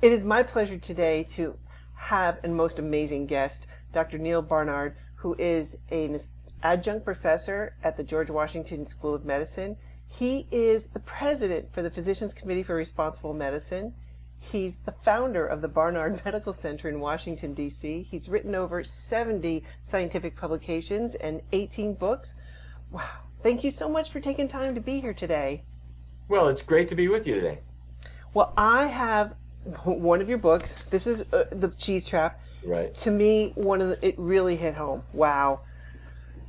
It is my pleasure today to have a most amazing guest, Dr. Neal Barnard, who is an adjunct professor at the George Washington School of Medicine. He is the president for the Physicians Committee for Responsible Medicine. He's the founder of the Barnard Medical Center in Washington, D.C. He's written over 70 scientific publications and 18 books. Wow. Thank you so much for taking time to be here today. Well, it's great to be with you today. Well, I have one of your books. This is The Cheese Trap. Right. To me, it really hit home. Wow.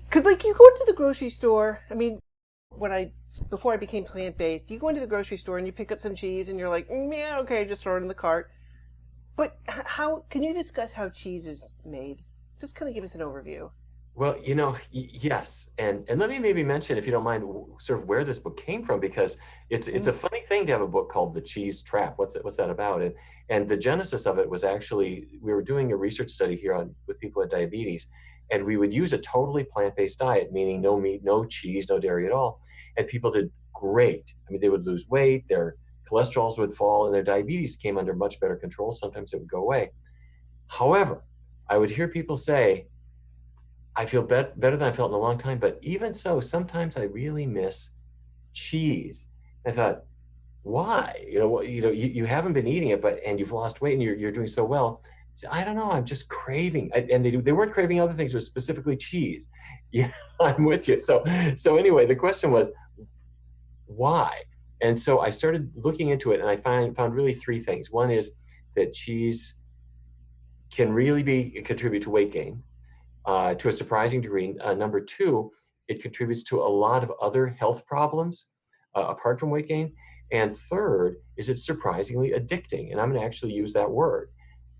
Because, like, you go into the grocery store. I mean, before I became plant-based, you go into the grocery store and you pick up some cheese and you're like, yeah, okay, just throw it in the cart. But how can you discuss how cheese is made? Just kind of give us an overview. Well, yes. And let me maybe mention, if you don't mind, sort of where this book came from, because it's a funny thing to have a book called The Cheese Trap. What's that about? And the genesis of it was actually, we were doing a research study here with people with diabetes, and we would use a totally plant-based diet, meaning no meat, no cheese, no dairy at all. And people did great. I mean, they would lose weight, their cholesterols would fall, and their diabetes came under much better control. Sometimes it would go away. However, I would hear people say, I feel better than I felt in a long time, but even so, sometimes I really miss cheese. I thought, why? You haven't been eating it, and you've lost weight, and you're doing so well. So, I don't know. I'm just craving, and they weren't craving other things. It was specifically cheese. Yeah, I'm with you. So anyway, the question was, why? And so I started looking into it, and I found really three things. One is that cheese can really contribute to weight gain. To a surprising degree. Number two, it contributes to a lot of other health problems apart from weight gain. And third is it's surprisingly addicting. And I'm going to actually use that word.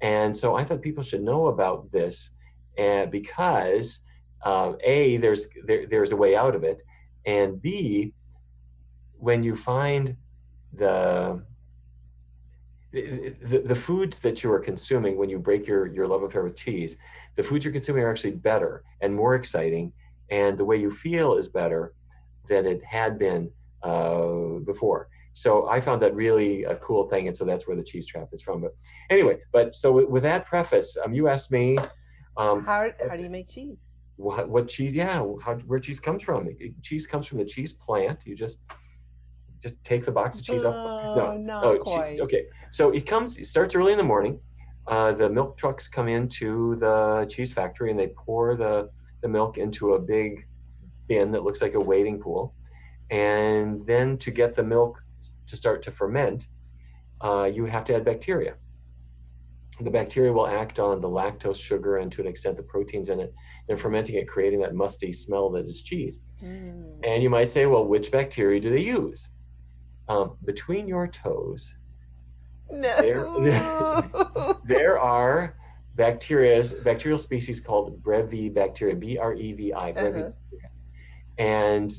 And so I thought people should know about this because A, there's a way out of it. And B, when you find the foods that you are consuming when you break your love affair with cheese, the foods you're consuming are actually better and more exciting, and the way you feel is better than it had been before. So I found that really a cool thing, and so that's where the cheese trap is from. But anyway, so with that preface, you asked me, How do you make cheese? what cheese? Yeah, where cheese comes from? Cheese comes from the cheese plant. You just take the box of cheese off. Oh, No, not quite. okay. So it starts early in the morning. The milk trucks come into the cheese factory and they pour the milk into a big bin that looks like a wading pool. And then to get the milk to start to ferment, you have to add bacteria. The bacteria will act on the lactose, sugar, and to an extent the proteins in it, and fermenting it, creating that musty smell that is cheese. And you might say, well, which bacteria do they use? Between your toes, No. there are bacterial species called Brevibacteria, Brevi, Brevibacteria. And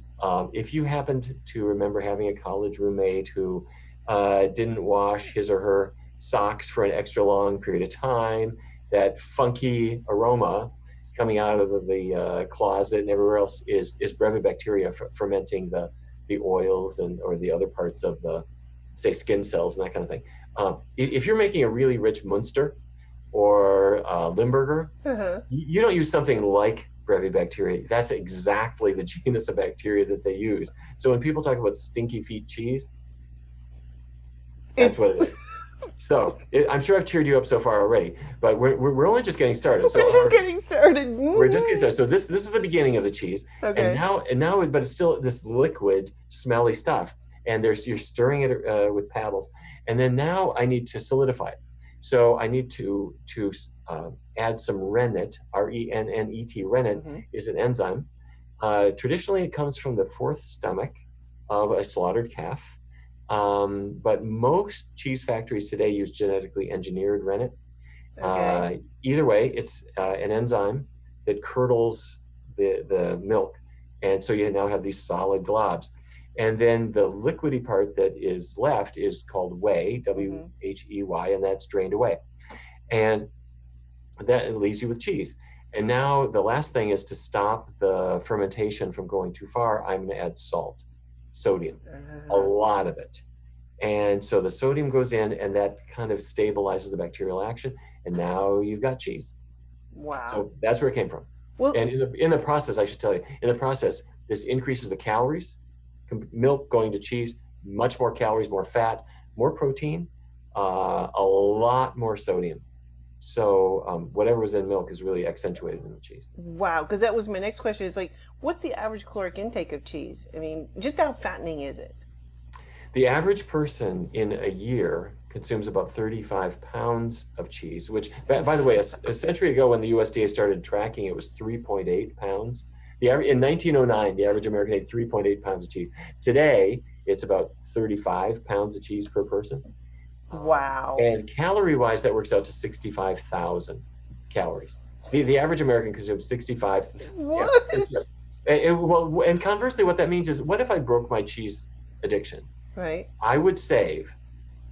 if you happened to remember having a college roommate who didn't wash his or her socks for an extra long period of time, that funky aroma coming out of the closet and everywhere else is Brevibacteria fermenting the oils or the other parts of the, say, skin cells and that kind of thing. If you're making a really rich Munster or Limburger, you don't use something like Brevibacteria. That's exactly the genus of bacteria that they use. So when people talk about stinky feet cheese, that's what it is. So I'm sure I've cheered you up so far already, but we're only just getting started. We're just getting started. We're just getting started. So this is the beginning of the cheese, Okay. and now, but it's still this liquid, smelly stuff, and you're stirring it with paddles, and then now I need to solidify it. So I need to add some rennet, rennet. Rennet is an enzyme. Traditionally, it comes from the fourth stomach of a slaughtered calf. But most cheese factories today use genetically engineered rennet. Okay. Either way, it's an enzyme that curdles the milk. And so you now have these solid globs. And then the liquidy part that is left is called whey, Whey, and that's drained away. And that leaves you with cheese. And now the last thing is to stop the fermentation from going too far, I'm going to add salt, sodium, a lot of it. And so the sodium goes in, and that kind of stabilizes the bacterial action. And now you've got cheese. Wow. So that's where it came from. Well, And in the process, I should tell you, in the process, this increases the calories. Milk going to cheese, much more calories, more fat, more protein, a lot more sodium. So whatever was in milk is really accentuated in the cheese. wow. Because that was my next question is like, what's the average caloric intake of cheese? I mean, just how fattening is it? The average person in a year consumes about 35 pounds of cheese, which, by the way, a century ago when the USDA started tracking, it was 3.8 pounds. In 1909, the average American ate 3.8 pounds of cheese. Today, it's about 35 pounds of cheese per person. Wow. And calorie-wise, that works out to 65,000 calories. The average American consumes 65. What? Yeah. And conversely, what that means is, what if I broke my cheese addiction? Right. I would save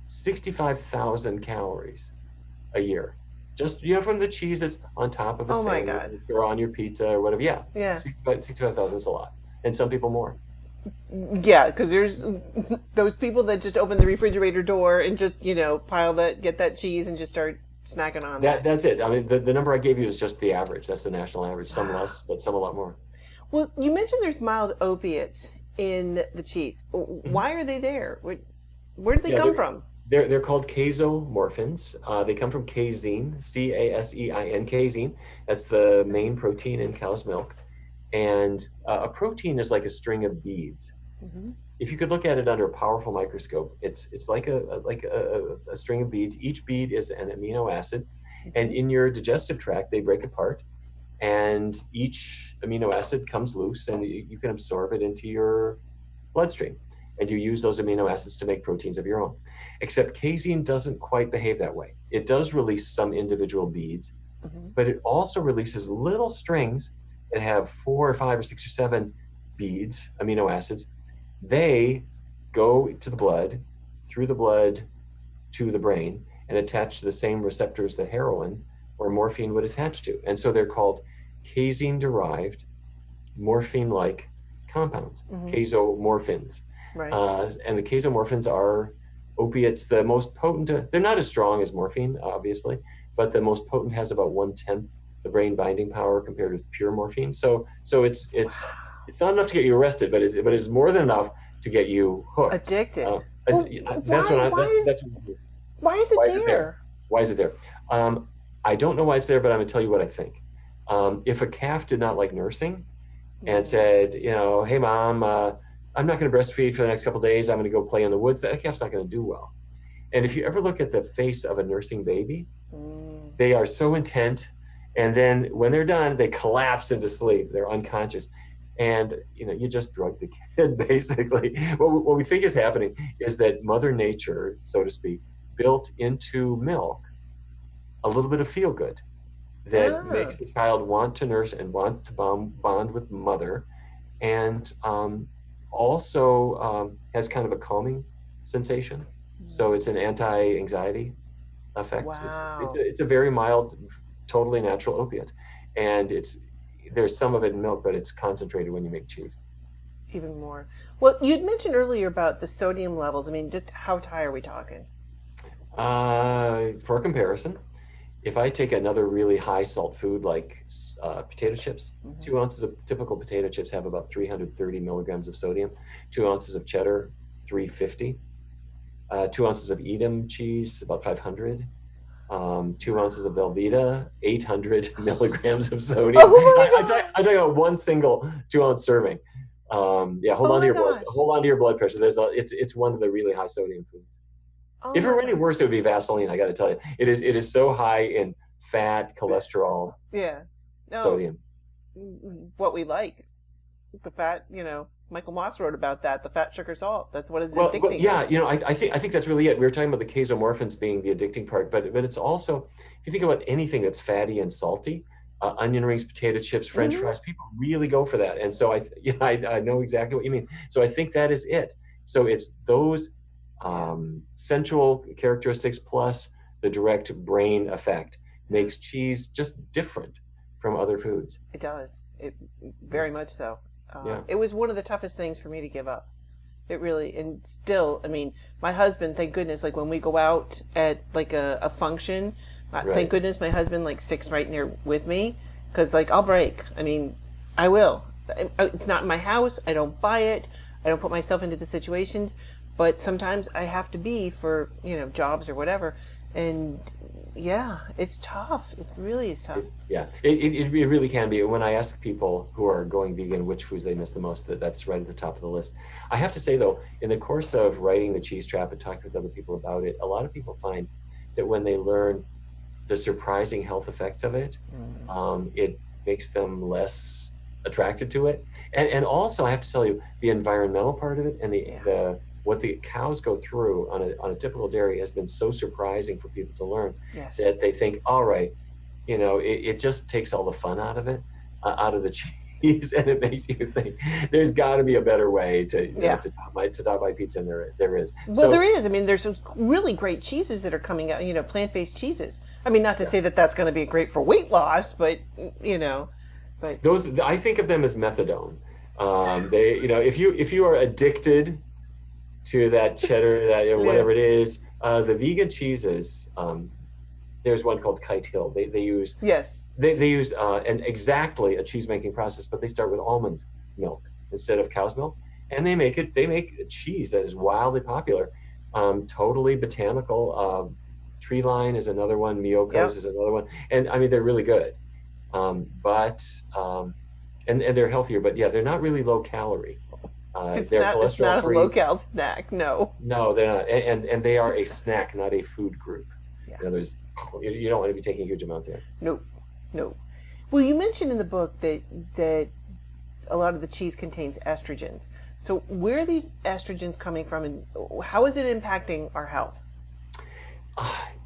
65,000 calories a year. Just, from the cheese that's on top of a sandwich or on your pizza or whatever. Yeah. Yeah. 65,000 is a lot. And some people more. Yeah, because there's those people that just open the refrigerator door and just, get that cheese and just start snacking on it. That's it. I mean, the number I gave you is just the average. That's the national average. Some less, but some a lot more. Well, you mentioned there's mild opiates in the cheese. Why are they there? Where did they come from? They're called casomorphins. They come from casein, casein, casein. That's the main protein in cow's milk. And a protein is like a string of beads. Mm-hmm. If you could look at it under a powerful microscope, it's like a string of beads. Each bead is an amino acid, and in your digestive tract, they break apart, and each amino acid comes loose, and you can absorb it into your bloodstream, and you use those amino acids to make proteins of your own. Except casein doesn't quite behave that way. It does release some individual beads, but it also releases little strings that have 4 or 5 or 6 or 7 beads, amino acids. They go to the blood, through the blood to the brain, and attach to the same receptors that heroin or morphine would attach to. And so they're called casein-derived, morphine-like compounds, casomorphins. Right. And the casomorphins are opiates, the most potent. They're not as strong as morphine, obviously, but the most potent has about 1/10 the brain binding power compared with pure morphine. So it's not enough to get you arrested, but it's more than enough to get you hooked. Addicted. Why is it there? Why is it there? I don't know why it's there, but I'm gonna tell you what I think. If a calf did not like nursing and said, hey mom, I'm not gonna breastfeed for the next couple of days, I'm gonna go play in the woods, that calf's not gonna do well. And if you ever look at the face of a nursing baby, they are so intent. And then when they're done, they collapse into sleep. They're unconscious. And, you just drug the kid, basically. What we think is happening is that Mother Nature, so to speak, built into milk a little bit of feel good that makes the child want to nurse and want to bond with mother. And also has kind of a calming sensation. So it's an anti-anxiety effect. Wow. It's a very mild, totally natural opiate, and there's some of it in milk, but it's concentrated when you make cheese. Even more. Well, you'd mentioned earlier about the sodium levels. I mean, just how high are we talking? For comparison, if I take another really high salt food like potato chips, 2 ounces of typical potato chips have about 330 milligrams of sodium. 2 ounces of cheddar, 350. 2 ounces of Edam cheese, about 500. 2 ounces of Velveeta, 800 milligrams of sodium. I'm talking about one single 2 ounce serving. Hold on to your blood pressure. It's one of the really high sodium foods. If it were any worse, it would be Vaseline. I got to tell you, it is so high in fat, cholesterol, sodium. What we like, the fat. Michael Moss wrote about that. The fat, sugar, salt. That's what is addicting. I think that's really it. We were talking about the casomorphins being the addicting part, but it's also, if you think about anything that's fatty and salty, onion rings, potato chips, French fries, people really go for that. And so I know exactly what you mean. So I think that is it. So it's those sensual characteristics plus the direct brain effect makes cheese just different from other foods. It does. It very much so. It was one of the toughest things for me to give up It really, and still, I mean, my husband, thank goodness, like when we go out at like a function, thank Right. goodness my husband like sticks right near with me, because like I'll break. I mean, I will. It's not in my house. I don't buy it. I don't put myself into the situations, but sometimes I have to be for, jobs or whatever. And yeah, it's tough. It really is tough. Yeah, it really can be. When I ask people who are going vegan which foods they miss the most, that's right at the top of the list. I have to say though, in the course of writing The Cheese Trap and talking with other people about it, a lot of people find that when they learn the surprising health effects of it, it makes them less attracted to it. And also, I have to tell you, the environmental part of it and the what the cows go through on a typical dairy has been so surprising for people to learn Yes. that they think, all right, it just takes all the fun out of it, out of the cheese, and it makes you think there's got to be a better way to top my pizza, and there is. Well, So there is. I mean, there's some really great cheeses that are coming out, plant-based cheeses. I mean, not to say that that's going to be great for weight loss, but, but those, I think of them as methadone. They, if you are addicted to that cheddar, that whatever it is, the vegan cheeses, there's one called Kite Hill. They use yes. They use exactly a cheese making process, but they start with almond milk instead of cow's milk, and they make a cheese that is wildly popular, totally botanical. Tree Line is another one, Miyoko's is another one, and I mean they're really good, but and they're healthier, but yeah, they're not really low calorie. They're it's not cholesterol-free. a low-cal snack, no. No, they're not, and they are a snack, not a food group. Yeah. You don't want to be taking huge amounts of it. No. Well, you mentioned in the book that a lot of the cheese contains estrogens. So where are these estrogens coming from, and how is it impacting our health?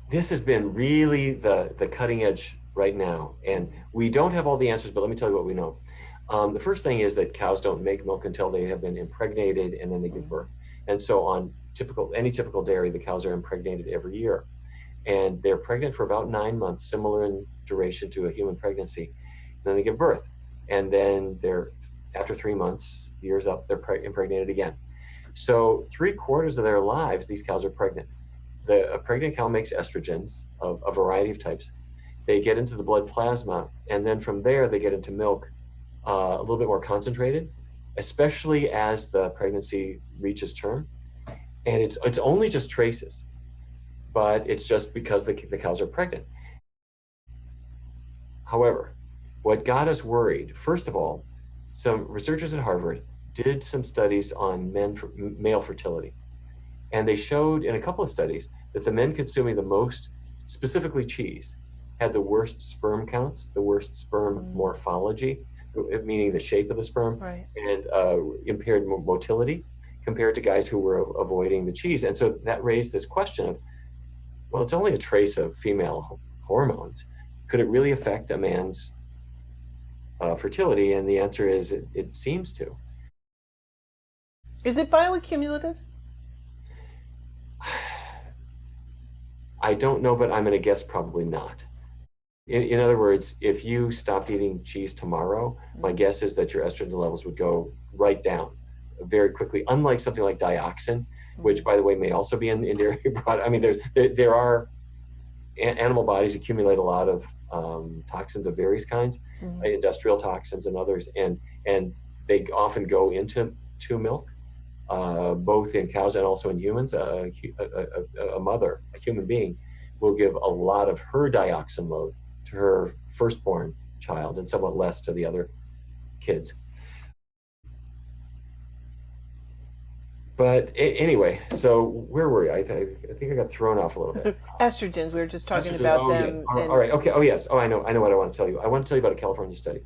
This has been really the cutting edge right now, and we don't have all the answers, but let me tell you what we know. The first thing is that cows don't make milk until they have been impregnated, and then they give birth. And so on any typical dairy, the cows are impregnated every year. And they're pregnant for about 9 months, similar in duration to a human pregnancy. And then they give birth. And then after 3 months, years up, they're impregnated again. So 3/4 of their lives, these cows are pregnant. A pregnant cow makes estrogens of a variety of types. They get into the blood plasma, and then from there, they get into milk a little bit more concentrated, especially as the pregnancy reaches term. And it's only just traces, but it's just because the cows are pregnant. However, what got us worried, first of all, some researchers at Harvard did some studies on male fertility. And they showed in a couple of studies that the men consuming the most, specifically cheese, had the worst sperm counts, the worst sperm morphology, meaning the shape of the sperm, right, and impaired motility compared to guys who were avoiding the cheese. And so that raised this question of, well, it's only a trace of female hormones. Could it really affect a man's fertility? And the answer is it seems to. Is it bioaccumulative? I don't know, but I'm going to guess probably not. In other words, if you stopped eating cheese tomorrow, my guess is that your estrogen levels would go right down very quickly, unlike something like dioxin, which, by the way, may also be in dairy product. I mean, there are animal bodies accumulate a lot of toxins of various kinds, industrial toxins and others, and they often go into milk, both in cows and also in humans. A mother, a human being, will give a lot of her dioxin load to her firstborn child and somewhat less to the other kids. But anyway, so where were we? I think I got thrown off a little bit. Estrogens, we were just talking about them. Yes. All right. Okay. Oh, yes. Oh, I know what I want to tell you. I want to tell you about a California study.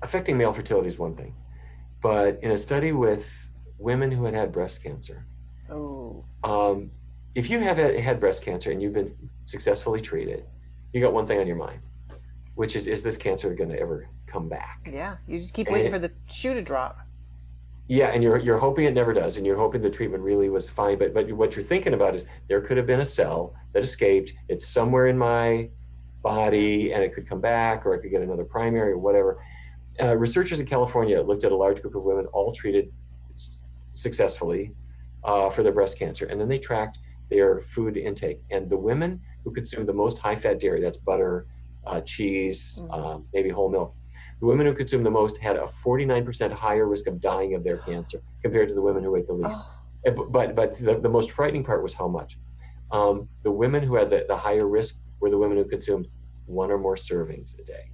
Affecting male fertility is one thing, but in a study with women who had breast cancer, if you have had breast cancer and you've been successfully treated, you got one thing on your mind, which is this cancer going to ever come back? Yeah, you just keep waiting for the shoe to drop. Yeah, and you're hoping it never does, and you're hoping the treatment really was fine. But what you're thinking about is there could have been a cell that escaped. It's somewhere in my body, and it could come back, or I could get another primary, or whatever. researchers in California looked at a large group of women, all treated successfully for their breast cancer, and then they tracked their food intake. And the women who consumed the most high-fat dairy, that's butter, cheese, maybe whole milk, the women who consumed the most had a 49% higher risk of dying of their cancer compared to the women who ate the least. But the most frightening part was how much. The women who had the higher risk were the women who consumed 1 or more servings a day.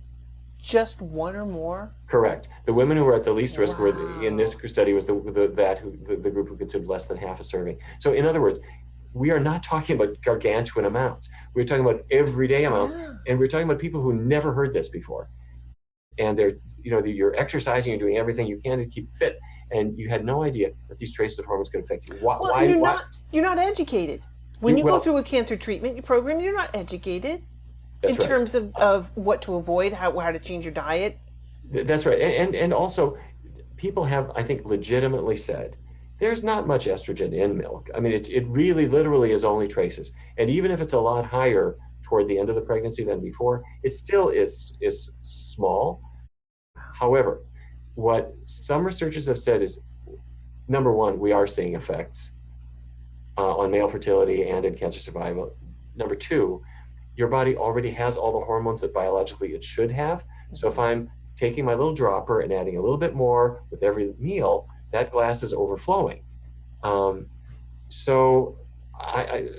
Just 1 or more? Correct. The women who were at the least risk were in this study was the group who consumed less than half a serving. So in other words, we are not talking about gargantuan amounts. We're talking about everyday amounts, and we're talking about people who never heard this before. And you're exercising, you're doing everything you can to keep fit, and you had no idea that these traces of hormones could affect you. You're not educated. When you go through a cancer treatment program, you're not educated in terms of what to avoid, how to change your diet. That's right. And also, people have, I think, legitimately said, there's not much estrogen in milk. I mean, it really literally is only traces. And even if it's a lot higher toward the end of the pregnancy than before, it still is small. However, what some researchers have said is, number one, we are seeing effects on male fertility and in cancer survival. Number two, your body already has all the hormones that biologically it should have. So if I'm taking my little dropper and adding a little bit more with every meal, that glass is overflowing. So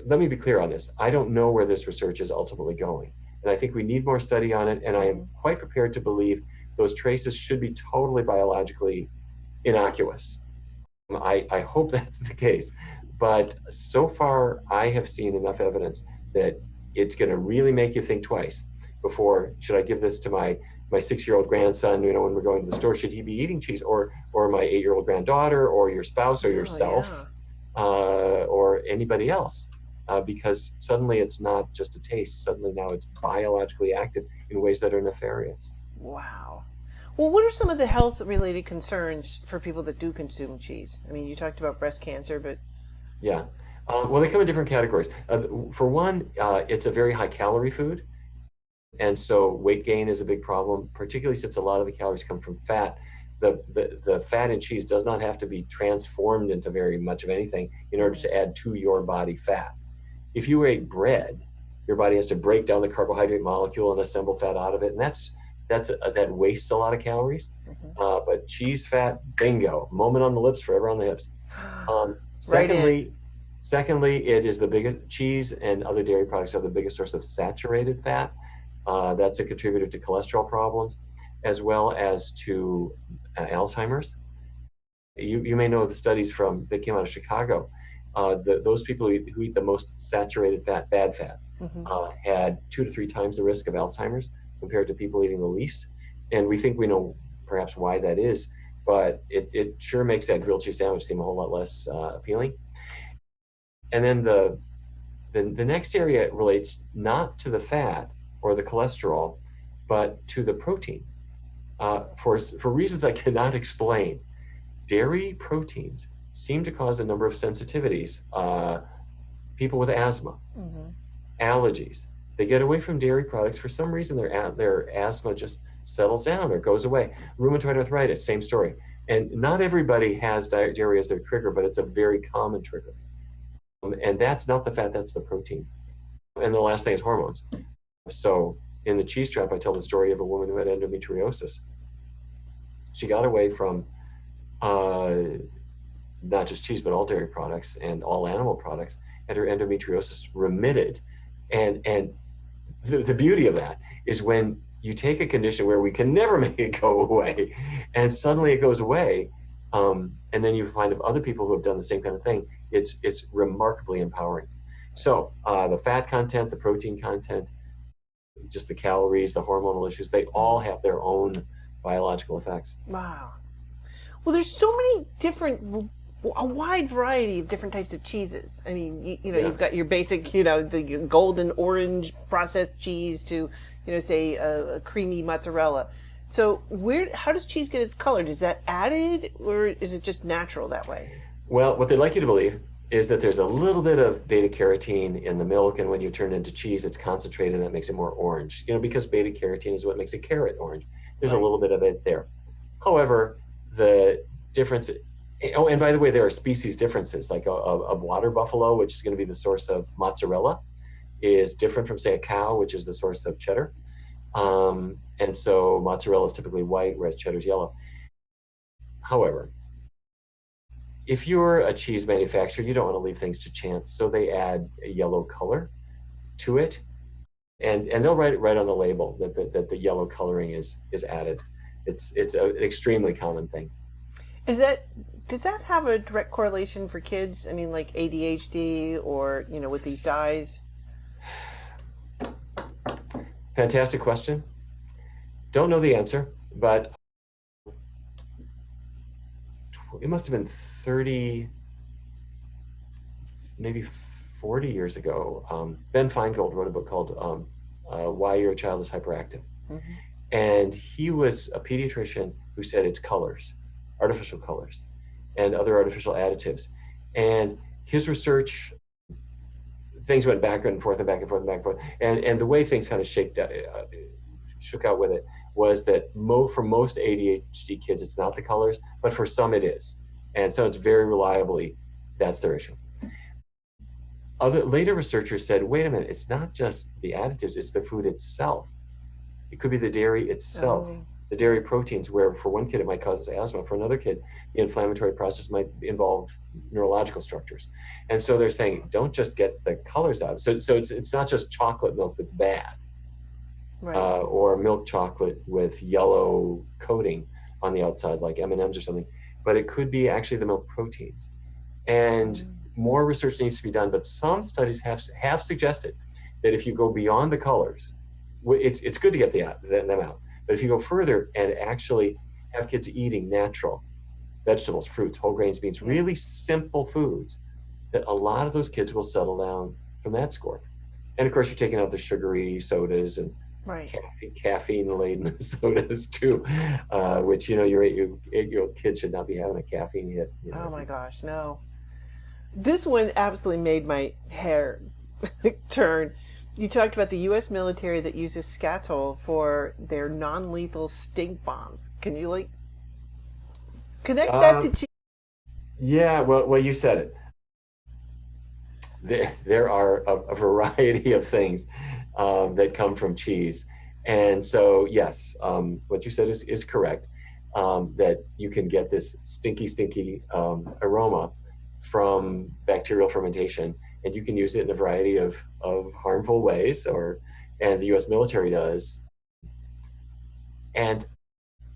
let me be clear on this. I don't know where this research is ultimately going. And I think we need more study on it. And I am quite prepared to believe those traces should be totally biologically innocuous. I hope that's the case. But so far, I have seen enough evidence that it's going to really make you think twice before, should I give this to my 6-year-old grandson, when we're going to the store, should he be eating cheese, or my 8-year-old granddaughter, or your spouse, or yourself, or anybody else? Because suddenly it's not just a taste. Suddenly now it's biologically active in ways that are nefarious. Wow. Well, what are some of the health-related concerns for people that do consume cheese? I mean, you talked about breast cancer, but... Yeah. Well, they come in different categories. For one, it's a very high-calorie food. And so weight gain is a big problem, particularly since a lot of the calories come from fat. The fat in cheese does not have to be transformed into very much of anything in order to add to your body fat. If you ate bread, your body has to break down the carbohydrate molecule and assemble fat out of it, and that wastes a lot of calories. But cheese fat, bingo, moment on the lips, forever on the hips. Secondly, it is the biggest. Cheese and other dairy products are the biggest source of saturated fat. That's a contributor to cholesterol problems, as well as to Alzheimer's. You may know the studies that came out of Chicago. Those people who eat the most saturated fat, bad fat, had 2 to 3 times the risk of Alzheimer's compared to people eating the least. And we think we know perhaps why that is, but it sure makes that grilled cheese sandwich seem a whole lot less appealing. And then the next area relates not to the fat or the cholesterol, but to the protein. For reasons I cannot explain, dairy proteins seem to cause a number of sensitivities. People with asthma, allergies, they get away from dairy products. For some reason, their asthma just settles down or goes away. Rheumatoid arthritis, same story. And not everybody has dairy as their trigger, but it's a very common trigger. And that's not the fat, that's the protein. And the last thing is hormones. So in the cheese trap, I tell the story of a woman who had endometriosis. She got away from not just cheese, but all dairy products and all animal products, and her endometriosis remitted. And the beauty of that is when you take a condition where we can never make it go away, and suddenly it goes away, and then you find of other people who have done the same kind of thing, it's remarkably empowering. So the fat content, the protein content, just the calories, the hormonal issues, they all have their own biological effects. Wow. Well, there's so many a wide variety of different types of cheeses. I mean, you've got your basic, the golden orange processed cheese to, say a creamy mozzarella. So how does cheese get its color? Is that added, or is it just natural that way? Well, what they'd like you to believe is that there's a little bit of beta carotene in the milk, and when you turn it into cheese, it's concentrated and that makes it more orange. Because beta carotene is what makes a carrot orange. There's a Right. little bit of it there. However, the difference, oh, and by the way, there are species differences, like a water buffalo, which is going to be the source of mozzarella, is different from, say, a cow, which is the source of cheddar. And so mozzarella is typically white, whereas cheddar is yellow. However, if you're a cheese manufacturer, you don't want to leave things to chance, so they add a yellow color to it, and they'll write it right on the label that the yellow coloring is added. It's an extremely common thing. Does that have a direct correlation for kids? I mean, like ADHD or, with these dyes? Fantastic question. Don't know the answer, but it must have been 30, maybe 40 years ago. Ben Feingold wrote a book called Why Your Child is Hyperactive. Mm-hmm. And he was a pediatrician who said it's colors, artificial colors, and other artificial additives. And his research, things went back and forth and back and forth and back and forth. And the way things kind of shook out with it was that for most ADHD kids, it's not the colors, but for some it is. And so it's very reliably, that's their issue. Later researchers said, wait a minute, it's not just the additives, it's the food itself. It could be the dairy itself, the dairy proteins, where for one kid it might cause asthma, for another kid the inflammatory process might involve neurological structures. And so they're saying, don't just get the colors out. So it's not just chocolate milk that's bad, Right. Or milk chocolate with yellow coating on the outside, like M&Ms or something, but it could be actually the milk proteins. And more research needs to be done, but some studies have suggested that if you go beyond the colors, it's good to get them out, but if you go further and actually have kids eating natural vegetables, fruits, whole grains, beans, really simple foods, that a lot of those kids will settle down from that score. And of course, you're taking out the sugary sodas and caffeine-laden sodas too, which your 8-year-old kid should not be having a caffeine hit. Oh my gosh, no. This one absolutely made my hair turn. You talked about the U.S. military that uses skatole for their non-lethal stink bombs. Can you connect that to cheese? Yeah, well, you said it. There are a variety of things that come from cheese, and so yes, what you said is correct. That you can get this stinky aroma from bacterial fermentation, and you can use it in a variety of harmful ways, and the U.S. military does. And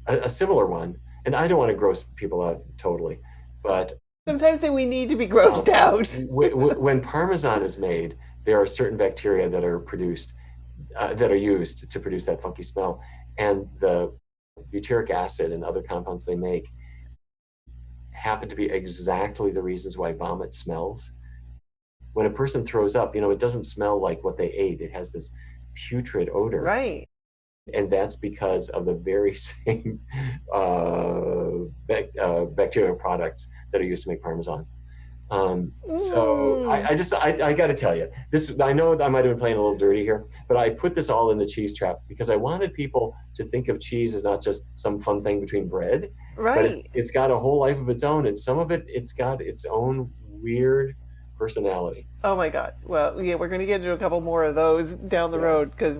a similar one, and I don't want to gross people out totally, but sometimes we need to be grossed out. When Parmesan is made, there are certain bacteria that are produced, that are used to produce that funky smell, and the butyric acid and other compounds they make happen to be exactly the reasons why vomit smells. When a person throws up, it doesn't smell like what they ate. It has this putrid odor. Right. And that's because of the very same bacterial products that are used to make Parmesan. So I got to tell you, this, I know I might have been playing a little dirty here, but I put this all in the cheese trap because I wanted people to think of cheese as not just some fun thing between bread, right? But it's got a whole life of its own, and some of it's got its own weird personality. Oh my God. Well, yeah, we're going to get into a couple more of those down the road because,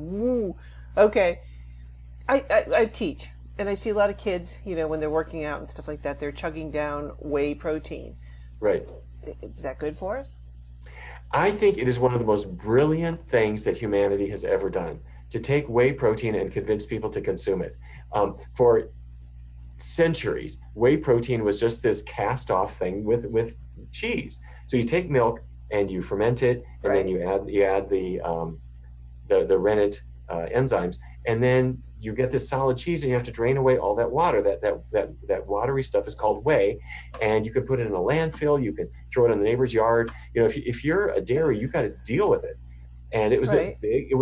okay. I teach, and I see a lot of kids, when they're working out and stuff like that, they're chugging down whey protein. Right. Is that good for us? I think it is one of the most brilliant things that humanity has ever done, to take whey protein and convince people to consume it. For centuries, whey protein was just this cast-off thing with cheese. So you take milk and you ferment it, and then you add the rennet enzymes, and then you get this solid cheese, and you have to drain away all that water. That watery stuff is called whey, and you can put it in a landfill. You can throw it in the neighbor's yard. If you're a dairy, you got to deal with it. And it was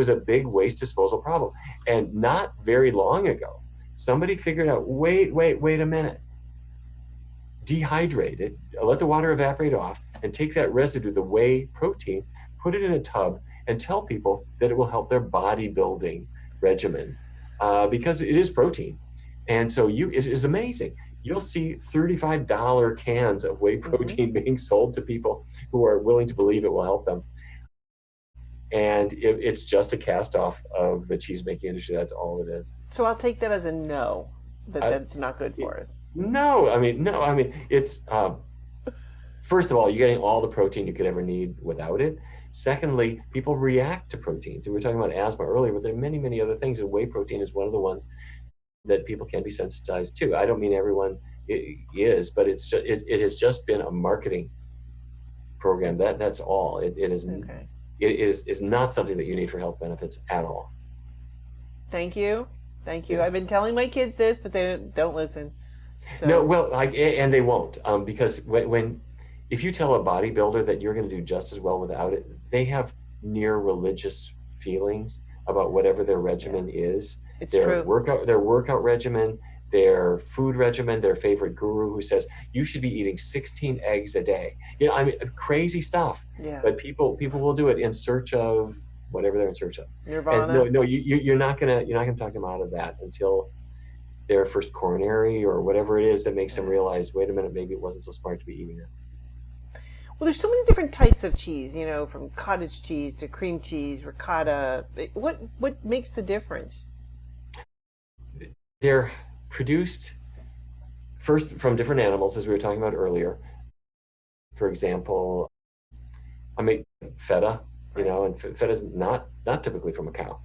a big waste disposal problem. And not very long ago, somebody figured out, wait a minute. Dehydrate it, let the water evaporate off, and take that residue, the whey protein, put it in a tub, and tell people that it will help their bodybuilding regimen, because it is protein. And so it's amazing. You'll see $35 cans of whey protein being sold to people who are willing to believe it will help them. And it's just a cast off of the cheese making industry. That's all it is. So I'll take that as a no, that I, that's not good for us. no, I mean, it's first of all, you're getting all the protein you could ever need without it. Secondly, people react to proteins. We were talking about asthma earlier, but there are many, many other things, and whey protein is one of the ones that people can be sensitized to. I don't mean everyone is, but it has just been a marketing program. That's all. It is. Okay. It is not something that you need for health benefits at all. Thank you. Thank you. Yeah. I've been telling my kids this, but they don't listen. So. No, well, and they won't, because when if you tell a bodybuilder that you're going to do just as well without it, they have near religious feelings about whatever their regimen is. It's their true. their workout regimen, their food regimen, their favorite guru who says you should be eating 16 eggs a day. You know, I mean, crazy stuff. Yeah. But people will do it in search of whatever they're in search of. Nirvana. And no, you're not gonna talk them out of that until their first coronary or whatever it is that makes them realize, wait a minute, maybe it wasn't so smart to be eating it. Well, there's so many different types of cheese, you know, from cottage cheese to cream cheese, ricotta. What makes the difference? They're produced first from different animals, as we were talking about earlier. For example, I make feta, you know, and feta is not typically from a cow.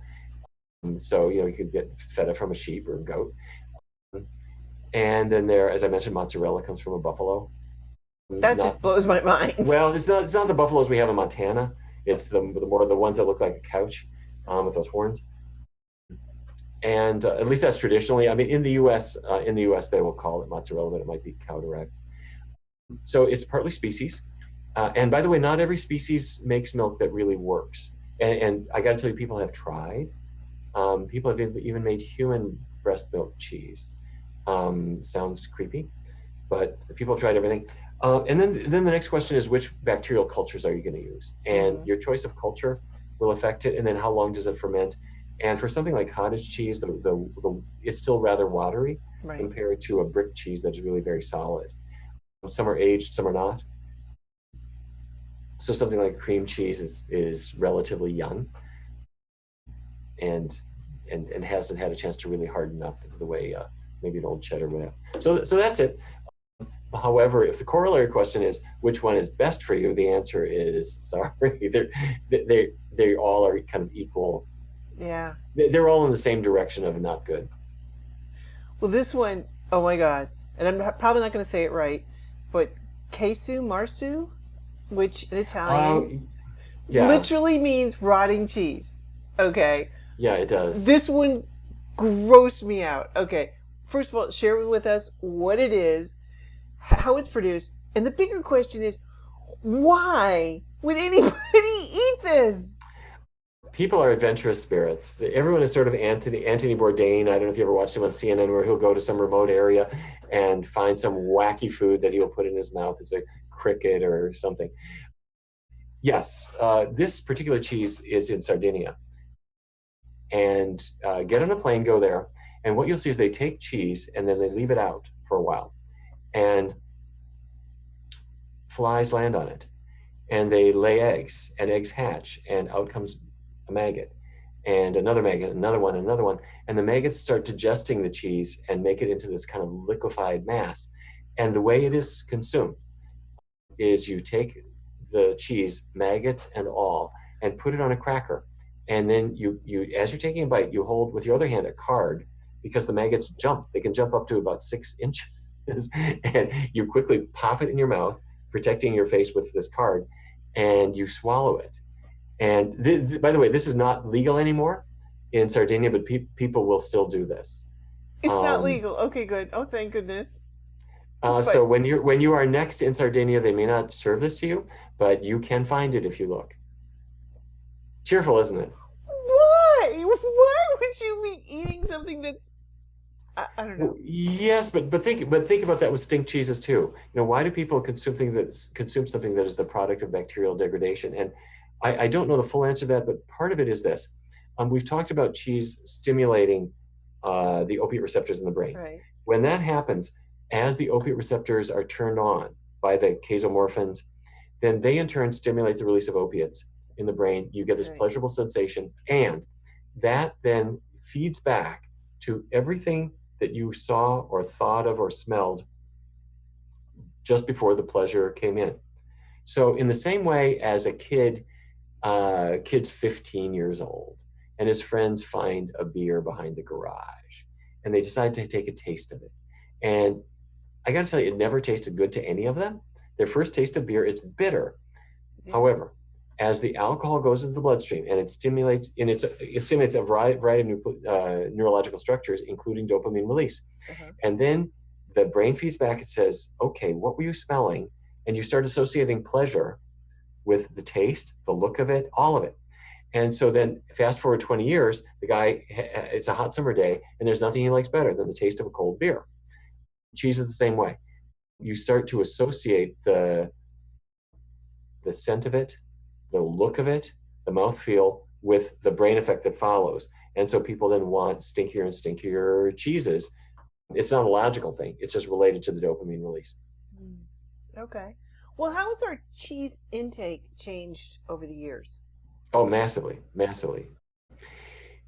So, you know, you could get feta from a sheep or a goat. And then there, as I mentioned, mozzarella comes from a buffalo. That just blows my mind. Well, it's not the buffaloes we have in Montana. It's the ones that look like a couch with those horns. And at least that's traditionally. I mean, in the U.S., they will call it mozzarella, but it might be cow direct. So it's partly species. And by the way, not every species makes milk that really works. And I got to tell you, people have tried. People have even made human breast milk cheese. Sounds creepy, but people have tried everything. And then the next question is, which bacterial cultures are you going to use? And your choice of culture will affect it. And then how long does it ferment? And for something like cottage cheese, it's still rather watery compared to a brick cheese that's really very solid. Some are aged, some are not. So something like cream cheese is relatively young and hasn't had a chance to really harden up the way maybe an old cheddar would have. So that's it. However, if the corollary question is which one is best for you, the answer is sorry. They all are kind of equal. Yeah. They're all in the same direction of not good. Well, this one, oh my God. And I'm probably not going to say it right, but queso marzu, which in Italian literally means rotting cheese. Okay. Yeah, it does. This one grossed me out. Okay. First of all, share with us what it is, how it's produced, and the bigger question is, why would anybody eat this? People are adventurous spirits. Everyone is sort of Anthony Bourdain. I don't know if you ever watched him on CNN, where he'll go to some remote area and find some wacky food that he'll put in his mouth. It's a cricket or something. Yes, this particular cheese is in Sardinia. And get on a plane, go there. And what you'll see is they take cheese and then they leave it out for a while. And flies land on it. And they lay eggs, and eggs hatch, and out comes a maggot, and another maggot, another one, and the maggots start digesting the cheese and make it into this kind of liquefied mass. And the way it is consumed is you take the cheese, maggots and all, and put it on a cracker, and then you as you're taking a bite, you hold with your other hand a card, because the maggots they can jump up to about 6 inches, and you quickly pop it in your mouth, protecting your face with this card, and you swallow it. And by the way, this is not legal anymore in Sardinia, but people will still do this. It's not legal. Okay, good. Oh, thank goodness. So when you are next in Sardinia, they may not serve this to you, but you can find it if you look. Cheerful, isn't it? Why? Why would you be eating something that's I don't know. Well, yes, but think about that with stink cheeses too. You know, why do people consume something that is the product of bacterial degradation? And I don't know the full answer to that, but part of it is this. We've talked about cheese stimulating the opiate receptors in the brain. Right. When that happens, as the opiate receptors are turned on by the casomorphins, then they in turn stimulate the release of opiates in the brain. You get this pleasurable sensation, and that then feeds back to everything that you saw or thought of or smelled just before the pleasure came in. So in the same way as a kid's 15 years old, and his friends find a beer behind the garage, and they decide to take a taste of it. And I got to tell you, it never tasted good to any of them. Their first taste of beer, it's bitter. Yeah. However, as the alcohol goes into the bloodstream and it stimulates a variety of neurological structures, including dopamine release. And then the brain feeds back and says, okay, what were you smelling? And you start associating pleasure with the taste, the look of it, all of it. And so then fast forward 20 years, the guy, it's a hot summer day, and there's nothing he likes better than the taste of a cold beer. Cheese is the same way. You start to associate the scent of it, the look of it, the mouthfeel with the brain effect that follows. And so people then want stinkier and stinkier cheeses. It's not a logical thing. It's just related to the dopamine release. Okay. Well, how has our cheese intake changed over the years? Oh, massively, massively.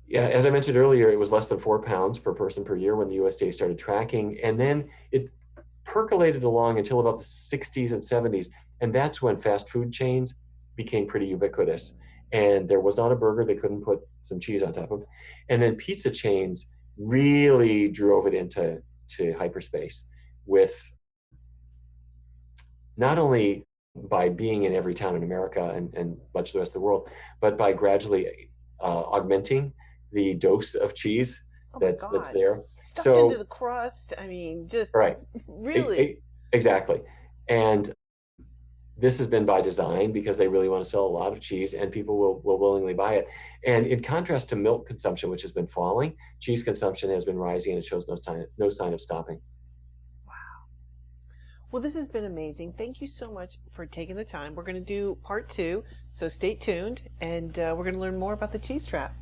Yeah, as I mentioned earlier, it was less than 4 pounds per person per year when the USDA started tracking. And then it percolated along until about the 60s and 70s. And that's when fast food chains became pretty ubiquitous. And there was not a burger they couldn't put some cheese on top of. And then pizza chains really drove it into hyperspace, with not only by being in every town in America and much of the rest of the world, but by gradually augmenting the dose of cheese that's there. Stuffed into the crust. I mean, just right. Really. Exactly. And this has been by design because they really want to sell a lot of cheese, and people will willingly buy it. And in contrast to milk consumption, which has been falling, cheese consumption has been rising, and it shows no sign of stopping. Well, this has been amazing. Thank you so much for taking the time. We're going to do part 2, so stay tuned, and we're going to learn more about the cheese trap.